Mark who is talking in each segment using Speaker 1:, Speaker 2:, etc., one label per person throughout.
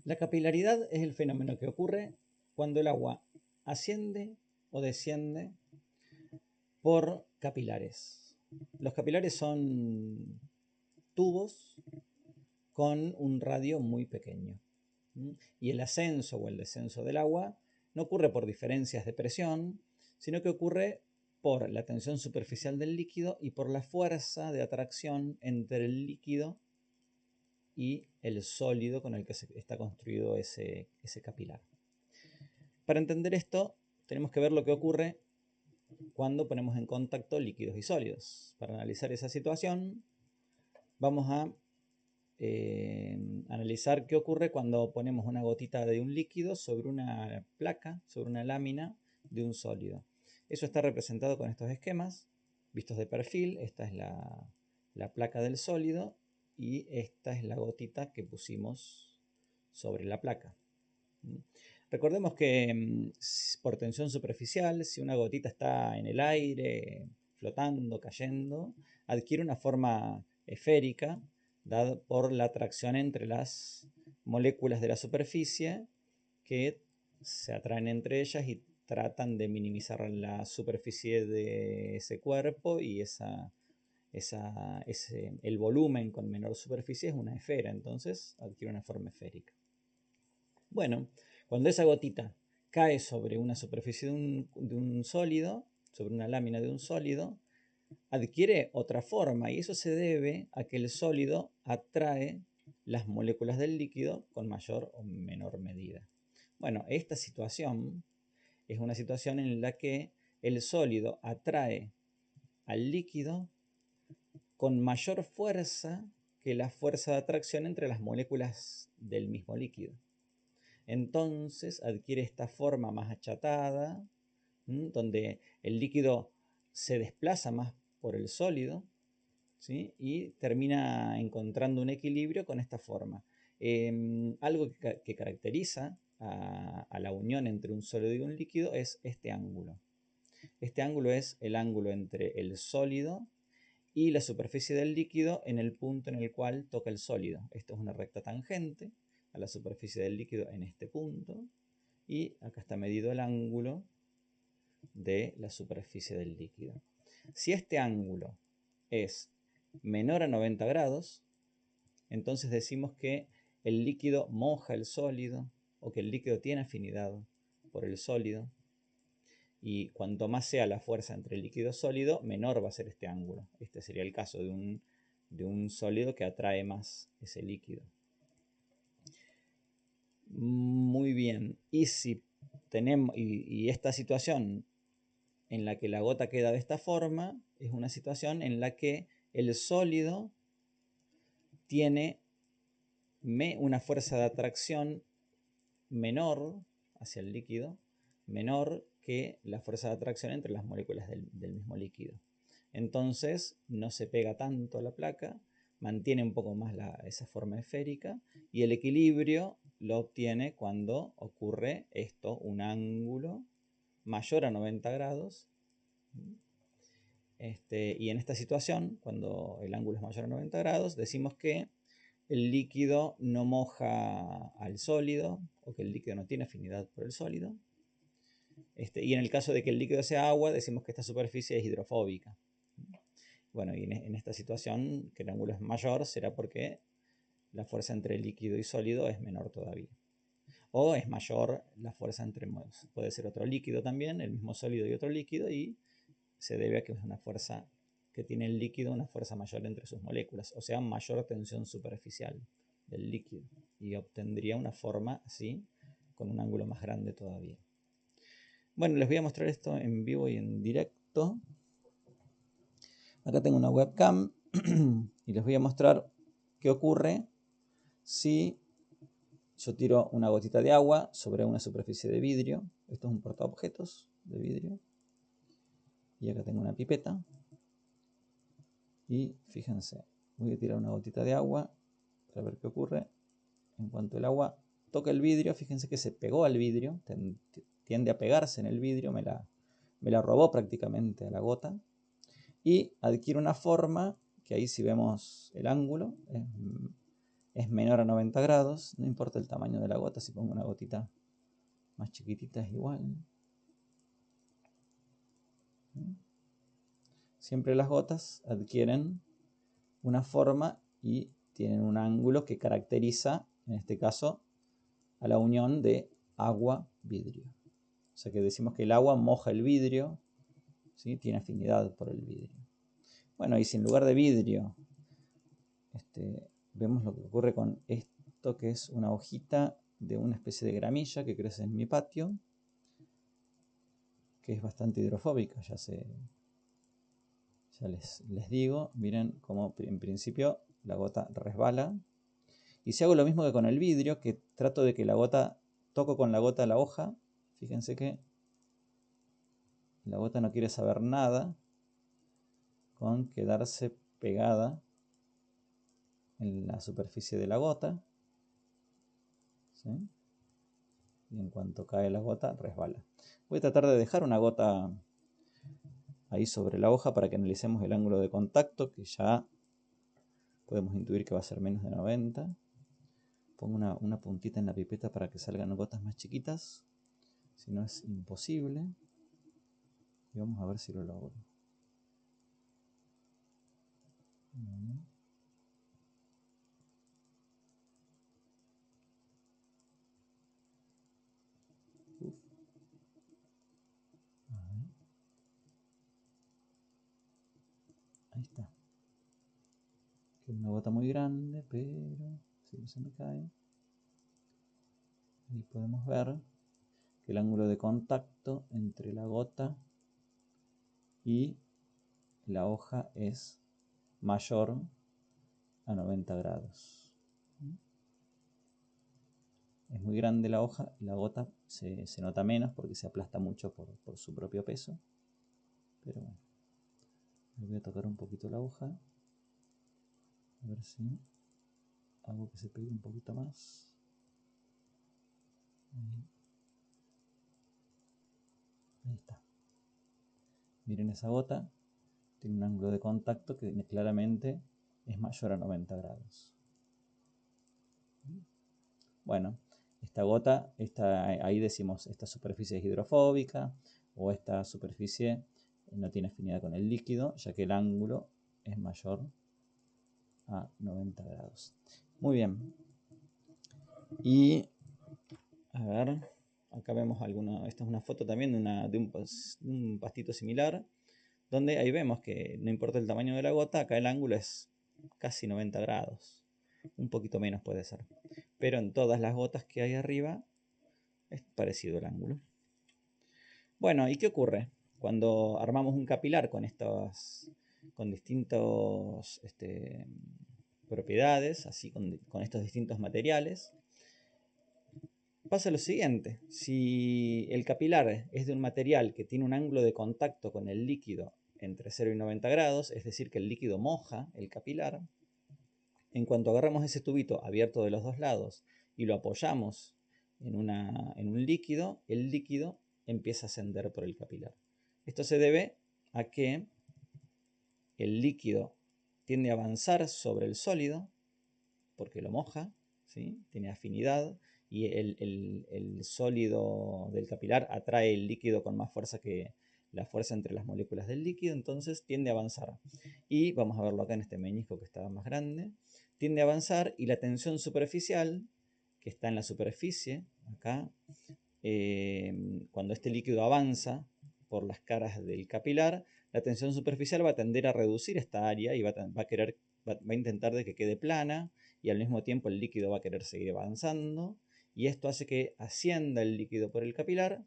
Speaker 1: La capilaridad es el fenómeno que ocurre cuando el agua asciende o desciende por capilares. Los capilares son tubos con un radio muy pequeño. Y el ascenso o el descenso del agua no ocurre por diferencias de presión, sino que ocurre por la tensión superficial del líquido y por la fuerza de atracción entre el líquido y el sólido con el que está construido ese capilar. Para entender esto, tenemos que ver lo que ocurre cuando ponemos en contacto líquidos y sólidos. Para analizar esa situación, vamos a analizar qué ocurre cuando ponemos una gotita de un líquido sobre una placa, sobre una lámina de un sólido. Eso está representado con estos esquemas, vistos de perfil. Esta es la placa del sólido y esta es la gotita que pusimos sobre la placa. Recordemos que por tensión superficial, si una gotita está en el aire, flotando, cayendo, adquiere una forma esférica, dada por la atracción entre las moléculas de la superficie que se atraen entre ellas y tratan de minimizar la superficie de ese cuerpo, y el volumen con menor superficie es una esfera, entonces adquiere una forma esférica. Bueno, cuando esa gotita cae sobre una superficie de un sólido, sobre una lámina de un sólido, adquiere otra forma, y eso se debe a que el sólido atrae las moléculas del líquido con mayor o menor medida. Bueno, esta situación es una situación en la que el sólido atrae al líquido con mayor fuerza que la fuerza de atracción entre las moléculas del mismo líquido. Entonces adquiere esta forma más achatada, donde el líquido se desplaza más por el sólido, ¿sí? Y termina encontrando un equilibrio con esta forma. Algo que caracteriza a la unión entre un sólido y un líquido es este ángulo. Este ángulo es el ángulo entre el sólido y la superficie del líquido en el punto en el cual toca el sólido. Esto es una recta tangente a la superficie del líquido en este punto, y acá está medido el ángulo de la superficie del líquido. Si este ángulo es menor a 90 grados, entonces decimos que el líquido moja el sólido, o que el líquido tiene afinidad por el sólido, y cuanto más sea la fuerza entre el líquido y sólido, menor va a ser este ángulo. Este sería el caso de un sólido que atrae más ese líquido. Muy bien, y si tenemos esta situación en la que la gota queda de esta forma, es una situación en la que el sólido tiene una fuerza de atracción menor hacia el líquido, menor que la fuerza de atracción entre las moléculas del mismo líquido. Entonces no se pega tanto a la placa, mantiene un poco más esa forma esférica, y el equilibrio lo obtiene cuando ocurre esto, un ángulo mayor a 90 grados. Y en esta situación, cuando el ángulo es mayor a 90 grados, decimos que el líquido no moja al sólido, o que el líquido no tiene afinidad por el sólido. Y en el caso de que el líquido sea agua, decimos que esta superficie es hidrofóbica. Bueno, y en esta situación, que el ángulo es mayor, será porque la fuerza entre líquido y sólido es menor todavía. O es mayor la fuerza entre, puede ser otro líquido también, el mismo sólido y otro líquido, y se debe a que es una fuerza que tiene el líquido, una fuerza mayor entre sus moléculas, o sea, mayor tensión superficial del líquido, y obtendría una forma así, con un ángulo más grande todavía. Bueno, les voy a mostrar esto en vivo y en directo. Acá tengo una webcam y les voy a mostrar qué ocurre si yo tiro una gotita de agua sobre una superficie de vidrio. Esto es un portaobjetos de vidrio. Y acá tengo una pipeta. Y fíjense, voy a tirar una gotita de agua para ver qué ocurre. En cuanto el agua toca el vidrio, fíjense que se pegó al vidrio, tiende a pegarse en el vidrio, me la robó prácticamente a la gota, y adquiere una forma que ahí, si vemos el ángulo, es menor a 90 grados, no importa el tamaño de la gota, si pongo una gotita más chiquitita es igual. Siempre las gotas adquieren una forma y tienen un ángulo que caracteriza, en este caso, a la unión de agua-vidrio. O sea que decimos que el agua moja el vidrio, ¿sí? Tiene afinidad por el vidrio. Bueno, y si en lugar de vidrio vemos lo que ocurre con esto, que es una hojita de una especie de gramilla que crece en mi patio, que es bastante hidrofóbica, ya les digo, miren cómo en principio la gota resbala. Y si hago lo mismo que con el vidrio, que trato de que la gota, toco con la gota la hoja, fíjense que la gota no quiere saber nada con quedarse pegada en la superficie de la gota, ¿sí? Y en cuanto cae la gota, resbala. Voy a tratar de dejar una gota ahí sobre la hoja para que analicemos el ángulo de contacto, que ya podemos intuir que va a ser menos de 90. Pongo una puntita en la pipeta para que salgan gotas más chiquitas, si no es imposible. Y vamos a ver si lo logro. Ahí está. Que es una gota muy grande, pero si no se me cae. Ahí podemos ver que el ángulo de contacto entre la gota y la hoja es mayor a 90 grados. Es muy grande la hoja y la gota se nota menos porque se aplasta mucho por su propio peso. Pero bueno, le voy a tocar un poquito la hoja. A ver si hago que se pegue un poquito más. Ahí está. Miren esa gota. Tiene un ángulo de contacto que claramente es mayor a 90 grados. Bueno, esta gota, ahí decimos, esta superficie es hidrofóbica o esta superficie no tiene afinidad con el líquido, ya que el ángulo es mayor a 90 grados. Muy bien. Y, a ver, acá vemos esta es una foto también de un pastito similar, donde ahí vemos que no importa el tamaño de la gota, acá el ángulo es casi 90 grados. Un poquito menos puede ser. Pero en todas las gotas que hay arriba es parecido el ángulo. Bueno, ¿y qué ocurre? Cuando armamos un capilar con distintas propiedades, así con estos distintos materiales, pasa lo siguiente. Si el capilar es de un material que tiene un ángulo de contacto con el líquido entre 0 y 90 grados, es decir, que el líquido moja el capilar, en cuanto agarramos ese tubito abierto de los dos lados y lo apoyamos en un líquido, el líquido empieza a ascender por el capilar. Esto se debe a que el líquido tiende a avanzar sobre el sólido porque lo moja, ¿sí? Tiene afinidad y el sólido del capilar atrae el líquido con más fuerza que la fuerza entre las moléculas del líquido, entonces tiende a avanzar. Y vamos a verlo acá en este meñisco que está más grande. Tiende a avanzar y la tensión superficial, que está en la superficie, acá, cuando este líquido avanza por las caras del capilar, la tensión superficial va a tender a reducir esta área y va a intentar de que quede plana y al mismo tiempo el líquido va a querer seguir avanzando y esto hace que ascienda el líquido por el capilar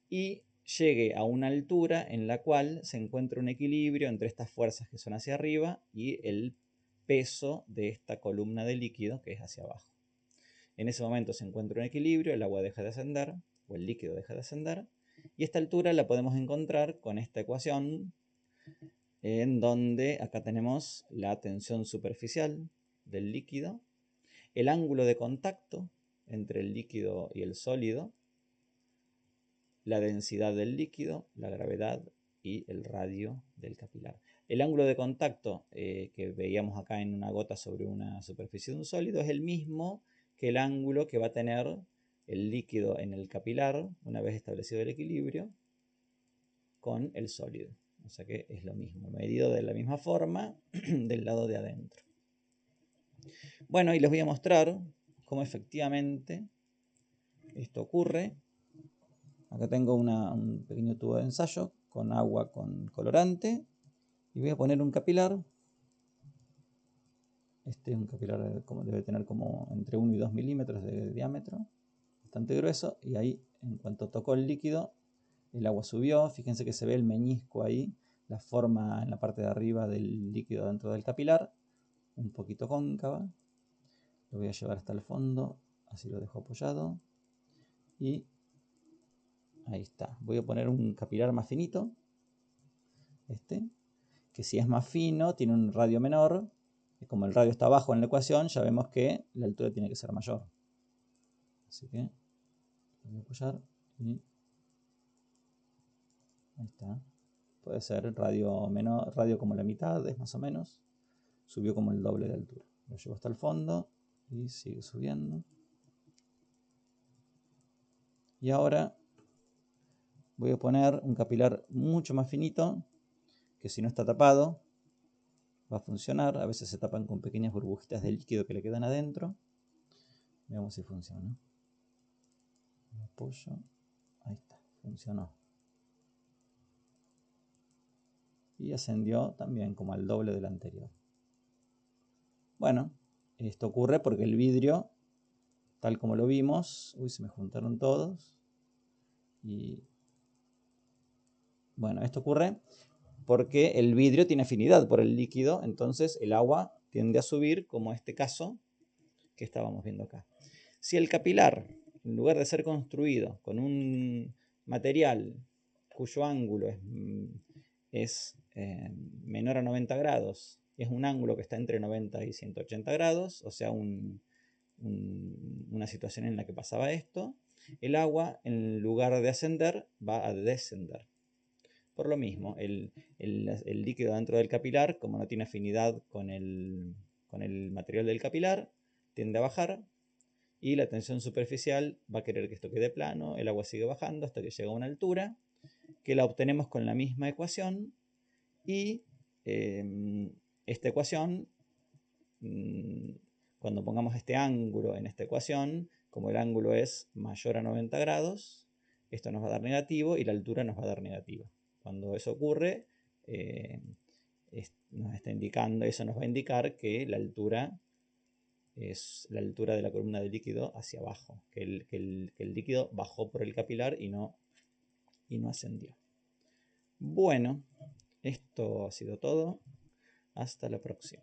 Speaker 1: y llegue a una altura en la cual se encuentra un equilibrio entre estas fuerzas que son hacia arriba y el peso de esta columna de líquido que es hacia abajo. En ese momento se encuentra un equilibrio, el agua deja de ascender o el líquido deja de ascender y esta altura la podemos encontrar con esta ecuación en donde acá tenemos la tensión superficial del líquido, el ángulo de contacto entre el líquido y el sólido, la densidad del líquido, la gravedad y el radio del capilar. El ángulo de contacto que veíamos acá en una gota sobre una superficie de un sólido es el mismo que el ángulo que va a tener el líquido en el capilar una vez establecido el equilibrio con el sólido. O sea que es lo mismo, medido de la misma forma del lado de adentro. Bueno, y les voy a mostrar cómo efectivamente esto ocurre. Acá tengo un pequeño tubo de ensayo con agua con colorante y voy a poner un capilar. Este es un capilar, como debe tener como entre 1 y 2 milímetros de diámetro, bastante grueso, y ahí en cuanto tocó el líquido, el agua subió. Fíjense que se ve el meñisco ahí, la forma en la parte de arriba del líquido dentro del capilar, un poquito cóncava. Lo voy a llevar hasta el fondo, así lo dejo apoyado, y ahí está. Voy a poner un capilar más finito, que si es más fino, tiene un radio menor. Como el radio está abajo en la ecuación, ya vemos que la altura tiene que ser mayor. Así que lo voy a apoyar y ahí está. Puede ser radio menor, radio como la mitad, es más o menos. Subió como el doble de altura. Lo llevo hasta el fondo y sigue subiendo. Y ahora voy a poner un capilar mucho más finito, que si no está tapado va a funcionar. A veces se tapan con pequeñas burbujitas de líquido que le quedan adentro. Veamos si funciona. Lo apoyo. Ahí está, funcionó. Y ascendió también como al doble del anterior. Bueno, esto ocurre porque el vidrio, tal como lo vimos, uy, se me juntaron todos. Y bueno, esto ocurre porque el vidrio tiene afinidad por el líquido, entonces el agua tiende a subir, como este caso que estábamos viendo acá. Si el capilar, en lugar de ser construido con un material cuyo ángulo es menor a 90 grados, es un ángulo que está entre 90 y 180 grados, o sea, una situación en la que pasaba esto, el agua, en lugar de ascender, va a descender. Por lo mismo, el líquido dentro del capilar, como no tiene afinidad con el material del capilar, tiende a bajar y la tensión superficial va a querer que esto quede plano, el agua sigue bajando hasta que llega a una altura que la obtenemos con la misma ecuación y esta ecuación, cuando pongamos este ángulo en esta ecuación, como el ángulo es mayor a 90 grados, esto nos va a dar negativo y la altura nos va a dar negativa. Cuando eso ocurre, nos está indicando, eso nos va a indicar que la altura es la altura de la columna de líquido hacia abajo, que el líquido bajó por el capilar y no ascendió. Bueno, esto ha sido todo. Hasta la próxima.